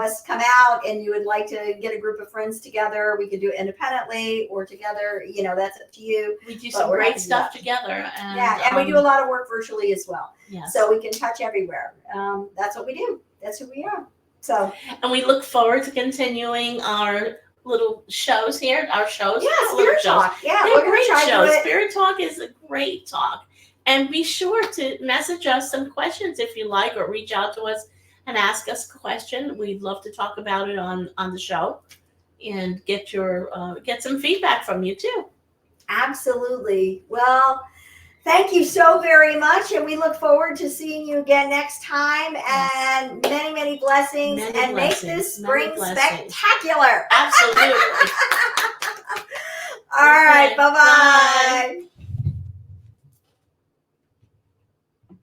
us come out and you would like to get a group of friends together, we could do it independently or together. That's up to you. We do some great stuff together. And we do a lot of work virtually as well. Yes. So we can touch everywhere. That's what we do. That's who we are. So. And we look forward to continuing our little shows here, our shows. Yeah, Spirit Talk. Yeah, they're great shows. Spirit Talk is a great talk. And be sure to message us some questions if you like, or reach out to us and ask us a question. We'd love to talk about it on the show and get some feedback from you too. Absolutely. Well, thank you so very much, and we look forward to seeing you again next time. And many, many blessings, make this spring spectacular. Absolutely. All right. Bye-bye. Bye.